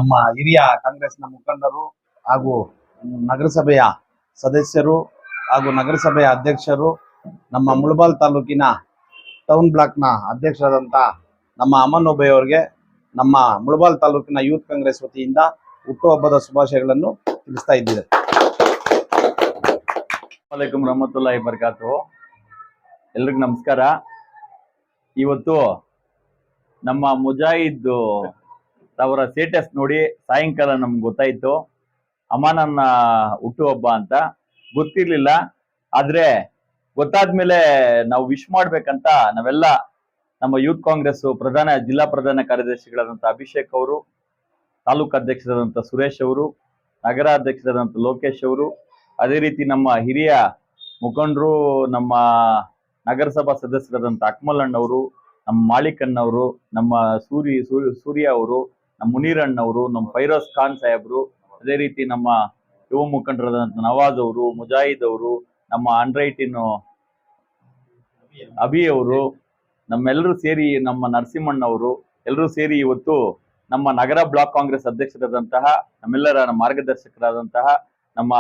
ನಮ್ಮ ಹಿರಿಯ ಕಾಂಗ್ರೆಸ್ನ ಮುಖಂಡರು ಹಾಗೂ ನಗರಸಭೆಯ ಸದಸ್ಯರು ಹಾಗೂ ನಗರಸಭೆಯ ಅಧ್ಯಕ್ಷರು, ನಮ್ಮ ಮುಳಬಾಲ್ ತಾಲೂಕಿನ ಟೌನ್ ಬ್ಲಾಕ್ನ ಅಧ್ಯಕ್ಷರಾದಂಥ ನಮ್ಮ ಅಮನ್ ಒಬೆ ಅವರಿಗೆ ನಮ್ಮ ಮುಳಬಾಲ್ ತಾಲೂಕಿನ ಯೂತ್ ಕಾಂಗ್ರೆಸ್ ವತಿಯಿಂದ ಹುಟ್ಟುಹಬ್ಬದ ಶುಭಾಶಯಗಳನ್ನು ತಿಳಿಸ್ತಾ ಇದ್ದೀವಿ. ಅಲೈಕುಂ ರಹಮತುಲ್ಲಾಹಿ ಬರ್ಕಾತು. ಎಲ್ರಿಗೂ ನಮಸ್ಕಾರ. ಇವತ್ತು ನಮ್ಮ ಮುಜಾಹಿದ್ ಅವರ ಸ್ಟೇಟಸ್ ನೋಡಿ ಸಾಯಂಕಾಲ ನಮ್ಗೆ ಗೊತ್ತಾಯ್ತು ಅಮಾನನ್ನ ಹುಟ್ಟುಹಬ್ಬ ಅಂತ. ಗೊತ್ತಿರ್ಲಿಲ್ಲ, ಆದ್ರೆ ಗೊತ್ತಾದ್ಮೇಲೆ ನಾವು ವಿಶ್ ಮಾಡ್ಬೇಕಂತ ನಾವೆಲ್ಲ ನಮ್ಮ ಯೂತ್ ಕಾಂಗ್ರೆಸ್ ಜಿಲ್ಲಾ ಪ್ರಧಾನ ಕಾರ್ಯದರ್ಶಿಗಳಾದಂಥ ಅಭಿಷೇಕ್ ಅವರು, ತಾಲೂಕು ಅಧ್ಯಕ್ಷರಾದಂಥ ಸುರೇಶ್ ಅವರು, ನಗರ ಅಧ್ಯಕ್ಷರಾದಂಥ ಲೋಕೇಶ್ ಅವರು, ಅದೇ ರೀತಿ ನಮ್ಮ ಹಿರಿಯ ಮುಖಂಡರು, ನಮ್ಮ ನಗರಸಭಾ ಸದಸ್ಯರಾದಂಥ ಅಕ್ಮಲಣ್ಣವರು, ನಮ್ಮ ಮಾಳಿಕಣ್ಣವರು, ನಮ್ಮ ಸೂರ್ಯ ಅವರು, ನಮ್ಮ ಮುನೀರಣ್ಣವರು, ನಮ್ಮ ಫೈರೋಜ್ ಖಾನ್ ಸಾಹೇಬ್ರು, ಅದೇ ರೀತಿ ನಮ್ಮ ಯುವ ಮುಖಂಡರಾದಂಥ ನವಾಜ್ ಅವರು, ಮುಜಾಹಿದ್ ಅವರು, ನಮ್ಮ ಅಂಡ್ರೈಟಿನ್ ಅಭಿ ಅವರು, ನಮ್ಮೆಲ್ಲರೂ ಸೇರಿ ನಮ್ಮ ನರಸಿಂಹಣ್ಣವರು ಎಲ್ಲರೂ ಸೇರಿ ಇವತ್ತು ನಮ್ಮ ನಗರ ಬ್ಲಾಕ್ ಕಾಂಗ್ರೆಸ್ ಅಧ್ಯಕ್ಷರಾದಂತಹ ನಮ್ಮೆಲ್ಲರ ಮಾರ್ಗದರ್ಶಕರಾದಂತಹ ನಮ್ಮ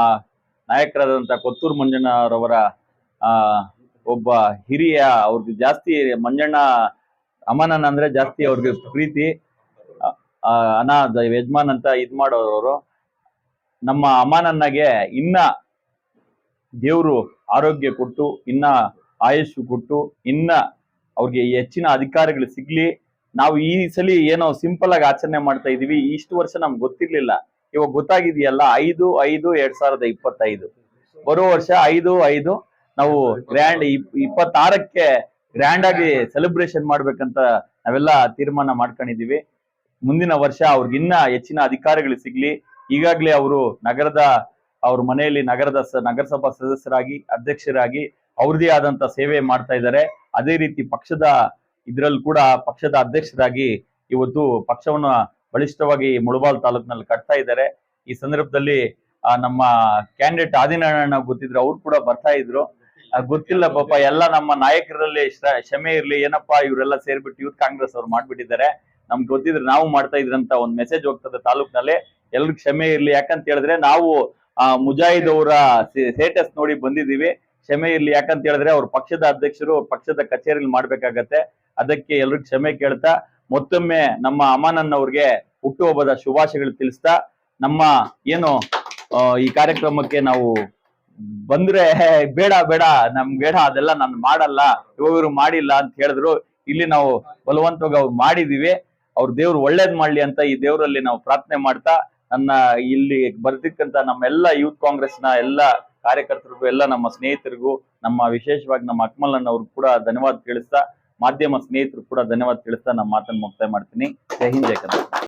ನಾಯಕರಾದಂತಹ ಕೊತ್ತೂರು ಮಂಜಣ್ಣರವರ ಒಬ್ಬ ಹಿರಿಯ, ಅವ್ರಿಗೆ ಜಾಸ್ತಿ ಮಂಜಣ್ಣ ಅಮನನ್ ಅಂದ್ರೆ ಜಾಸ್ತಿ ಅವ್ರಿಗೆ ಪ್ರೀತಿ, ಅನಾಥ ಯಜಮಾನ್ ಅಂತ ಇದ್ ಮಾಡೋರು. ನಮ್ಮ ಅಮಾನನ್ನಗೆ ಇನ್ನ ದೇವರು ಆರೋಗ್ಯ ಕೊಟ್ಟು, ಇನ್ನ ಆಯುಷ್ ಕೊಟ್ಟು, ಇನ್ನ ಅವ್ರಿಗೆ ಹೆಚ್ಚಿನ ಅಧಿಕಾರಗಳು ಸಿಗ್ಲಿ. ನಾವು ಈ ಸಲ ಏನೋ ಸಿಂಪಲ್ ಆಗಿ ಆಚರಣೆ ಮಾಡ್ತಾ ಇದೀವಿ. ಇಷ್ಟು ವರ್ಷ ನಮ್ಗೆ ಗೊತ್ತಿರ್ಲಿಲ್ಲ, ಇವಾಗ ಗೊತ್ತಾಗಿದೆಯಲ್ಲ. 5/5/2025 ಬರೋ ವರ್ಷ 5/5 ನಾವು ಗ್ರ್ಯಾಂಡ್ 26ಕ್ಕೆ ಗ್ರ್ಯಾಂಡ್ ಆಗಿ ಸೆಲೆಬ್ರೇಷನ್ ಮಾಡ್ಬೇಕಂತ ನಾವೆಲ್ಲ ತೀರ್ಮಾನ ಮಾಡ್ಕೊಂಡಿದೀವಿ. ಮುಂದಿನ ವರ್ಷ ಅವ್ರಿಗಿನ್ನ ಹೆಚ್ಚಿನ ಅಧಿಕಾರಗಳು ಸಿಗ್ಲಿ. ಈಗಾಗ್ಲೇ ಅವರು ಅವ್ರ ಮನೆಯಲ್ಲಿ ನಗರಸಭಾ ಸದಸ್ಯರಾಗಿ, ಅಧ್ಯಕ್ಷರಾಗಿ ಅವ್ರದೇ ಆದಂತ ಸೇವೆ ಮಾಡ್ತಾ ಇದ್ದಾರೆ. ಅದೇ ರೀತಿ ಪಕ್ಷದ ಇದ್ರಲ್ಲಿ ಕೂಡ ಪಕ್ಷದ ಅಧ್ಯಕ್ಷರಾಗಿ ಇವತ್ತು ಪಕ್ಷವನ್ನ ಬಲಿಷ್ಠವಾಗಿ ಮುಳಬಾಲ್ ತಾಲೂಕಿನಲ್ಲಿ ಕಟ್ತಾ ಇದ್ದಾರೆ. ಈ ಸಂದರ್ಭದಲ್ಲಿ ನಮ್ಮ ಕ್ಯಾಂಡಿಡೇಟ್ ಆದಿನಾರಾಯಣ ಗೊತ್ತಿದ್ರು, ಅವ್ರು ಕೂಡ ಬರ್ತಾ ಇದ್ರು. ಗೊತ್ತಿಲ್ಲ ಪಾಪ, ಎಲ್ಲ ನಮ್ಮ ನಾಯಕರಲ್ಲಿ ಕ್ಷಮೆ ಇರ್ಲಿ. ಏನಪ್ಪಾ ಇವರೆಲ್ಲ ಸೇರ್ಬಿಟ್ಟು ಯೂತ್ ಕಾಂಗ್ರೆಸ್ ಅವ್ರು ಮಾಡ್ಬಿಟ್ಟಿದ್ದಾರೆ, ನಮ್ಗೆ ಗೊತ್ತಿದ್ರೆ ನಾವು ಮಾಡ್ತಾ ಇದ್ರಂತ ಒಂದು ಮೆಸೇಜ್ ಹೋಗ್ತದೆ ತಾಲೂಕಿನಲ್ಲಿ. ಎಲ್ರಿಗೂ ಕ್ಷಮೆ ಇರ್ಲಿ. ಯಾಕಂತ ಹೇಳಿದ್ರೆ ನಾವು ಮುಜಾಹಿದ್ ಅವರ ಸ್ಟೇಟಸ್ ನೋಡಿ ಬಂದಿದ್ದೀವಿ. ಕ್ಷಮೆ ಇರ್ಲಿ. ಯಾಕಂತ ಹೇಳಿದ್ರೆ ಅವ್ರ ಪಕ್ಷದ ಅಧ್ಯಕ್ಷರು ಪಕ್ಷದ ಕಚೇರಿಯಲ್ಲಿ ಮಾಡ್ಬೇಕಾಗತ್ತೆ. ಅದಕ್ಕೆ ಎಲ್ರಿಗೂ ಕ್ಷಮೆ ಕೇಳ್ತಾ ಮತ್ತೊಮ್ಮೆ ನಮ್ಮ ಅಮಾನನ್ ಅವ್ರಿಗೆ ಹುಟ್ಟುಹಬ್ಬದ ಶುಭಾಶಯಗಳು ತಿಳಿಸ್ತಾ, ನಮ್ಮ ಏನು ಈ ಕಾರ್ಯಕ್ರಮಕ್ಕೆ ನಾವು ಬಂದ್ರೆ ಬೇಡ ನಮ್ಗೆ ಬೇಡ, ಅದೆಲ್ಲ ನಾನು ಮಾಡಲ್ಲ, ಇವರು ಮಾಡಿಲ್ಲ ಅಂತ ಹೇಳಿದ್ರು. ಇಲ್ಲಿ ನಾವು ಬಲವಂತವಾಗಿ ಅವ್ರು ಮಾಡಿದೀವಿ. ಅವ್ರ ದೇವ್ರು ಒಳ್ಳೇದ್ ಮಾಡ್ಲಿ ಅಂತ ಈ ದೇವರಲ್ಲಿ ನಾವು ಪ್ರಾರ್ಥನೆ ಮಾಡ್ತಾ, ಇಲ್ಲಿ ಬರ್ದಿಕ್ಕಂತ ನಮ್ಮೆಲ್ಲ ಯೂತ್ ಕಾಂಗ್ರೆಸ್ ನ ಎಲ್ಲ ಕಾರ್ಯಕರ್ತರಿಗೂ, ಎಲ್ಲ ನಮ್ಮ ಸ್ನೇಹಿತರಿಗೂ, ನಮ್ಮ ವಿಶೇಷವಾಗಿ ನಮ್ಮ ಅಕ್ಮಲನ್ ಅವ್ರಿಗೂ ಕೂಡ ಧನ್ಯವಾದ ತಿಳಿಸ್ತಾ, ಮಾಧ್ಯಮ ಸ್ನೇಹಿತರು ಕೂಡ ಧನ್ಯವಾದ ತಿಳಿಸ್ತಾ ನಮ್ಮ ಮಾತನ್ನು ಮುಕ್ತಾಯ ಮಾಡ್ತೀನಿ. ಜೈ ಹಿಂದ್, ಜೈ ಕರ್ನಾಟಕ.